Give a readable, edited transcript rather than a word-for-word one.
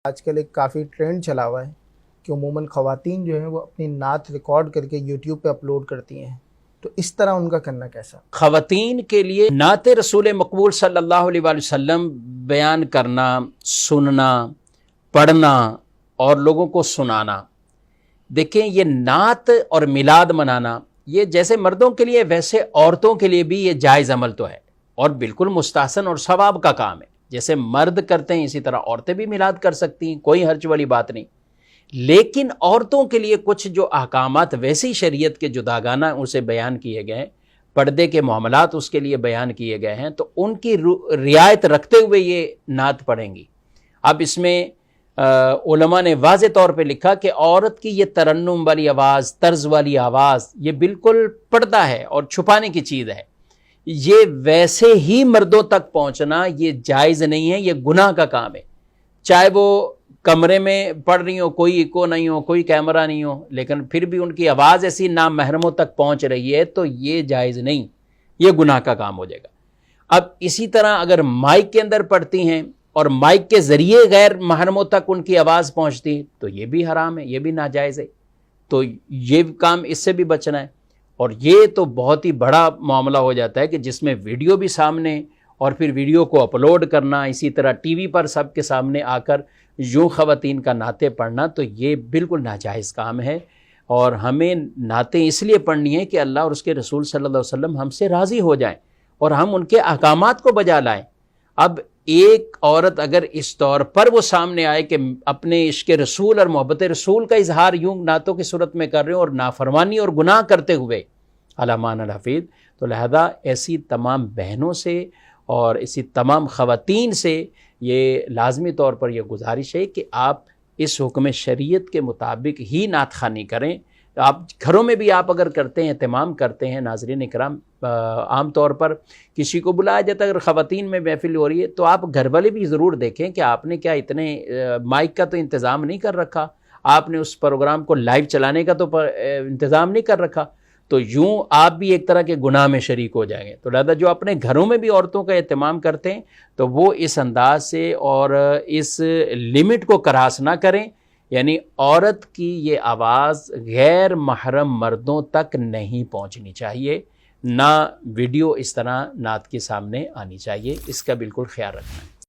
آج کل ایک کافی ٹرینڈ چلا ہوا ہے کہ عموماً خواتین جو ہیں وہ اپنی نعت ریکارڈ کر کے یوٹیوب پہ اپلوڈ کرتی ہیں، تو اس طرح ان کا کرنا کیسا؟ خواتین کے لیے نعت رسول مقبول صلی اللہ علیہ وآلہ وسلم بیان کرنا، سننا، پڑھنا اور لوگوں کو سنانا، دیکھیں یہ نعت اور میلاد منانا یہ جیسے مردوں کے لیے ویسے عورتوں کے لیے بھی یہ جائز عمل تو ہے اور بالکل مستحسن اور ثواب کا کام ہے۔ جیسے مرد کرتے ہیں اسی طرح عورتیں بھی میلاد کر سکتی ہیں، کوئی حرج والی بات نہیں۔ لیکن عورتوں کے لیے کچھ جو احکامات ویسی شریعت کے جداگانہ اسے بیان کیے گئے ہیں، پردے کے معاملات اس کے لیے بیان کیے گئے ہیں، تو ان کی رعایت رکھتے ہوئے یہ نعت پڑھیں گی۔ اب اس میں علماء نے واضح طور پہ لکھا کہ عورت کی یہ ترنم والی آواز، طرز والی آواز یہ بالکل پردہ ہے اور چھپانے کی چیز ہے۔ یہ ویسے ہی مردوں تک پہنچنا یہ جائز نہیں ہے، یہ گناہ کا کام ہے۔ چاہے وہ کمرے میں پڑھ رہی ہو، کوئی ایکو نہیں ہو، کوئی کیمرہ نہیں ہو، لیکن پھر بھی ان کی آواز ایسی نامحرموں تک پہنچ رہی ہے تو یہ جائز نہیں، یہ گناہ کا کام ہو جائے گا۔ اب اسی طرح اگر مائک کے اندر پڑھتی ہیں اور مائک کے ذریعے غیر محرموں تک ان کی آواز پہنچتی ہے تو یہ بھی حرام ہے، یہ بھی ناجائز ہے۔ تو یہ کام اس سے بھی بچنا ہے۔ اور یہ تو بہت ہی بڑا معاملہ ہو جاتا ہے کہ جس میں ویڈیو بھی سامنے اور پھر ویڈیو کو اپلوڈ کرنا، اسی طرح ٹی وی پر سب کے سامنے آ کر یوں خواتین کا نعتیں پڑھنا، تو یہ بالکل ناجائز کام ہے۔ اور ہمیں نعتیں اس لیے پڑھنی ہیں کہ اللہ اور اس کے رسول صلی اللہ علیہ وسلم ہم سے راضی ہو جائیں اور ہم ان کے احکامات کو بجا لائیں۔ اب ایک عورت اگر اس طور پر وہ سامنے آئے کہ اپنے عشق رسول اور محبت رسول کا اظہار یوں نعتوں کی صورت میں کر رہے ہوں اور نافرمانی اور گناہ کرتے ہوئے علامان الحفیظ، تو لہذا ایسی تمام بہنوں سے اور ایسی تمام خواتین سے یہ لازمی طور پر یہ گزارش ہے کہ آپ اس حکم شریعت کے مطابق ہی نعت خوانی کریں۔ آپ گھروں میں بھی آپ اگر کرتے ہیں، اہتمام کرتے ہیں، ناظرین اکرام، عام طور پر کسی کو بلایا جاتا ہے، اگر خواتین میں محفل ہو رہی ہے تو آپ گھر والے بھی ضرور دیکھیں کہ آپ نے کیا اتنے مائک کا تو انتظام نہیں کر رکھا، آپ نے اس پروگرام کو لائیو چلانے کا تو انتظام نہیں کر رکھا، تو یوں آپ بھی ایک طرح کے گناہ میں شریک ہو جائیں گے۔ تو لہذا جو اپنے گھروں میں بھی عورتوں کا اہتمام کرتے ہیں تو وہ اس انداز سے اور اس لمٹ کو کراس نہ کریں، یعنی عورت کی یہ آواز غیر محرم مردوں تک نہیں پہنچنی چاہیے، نہ ویڈیو اس طرح نعت کے سامنے آنی چاہیے، اس کا بالکل خیال رکھنا ہے۔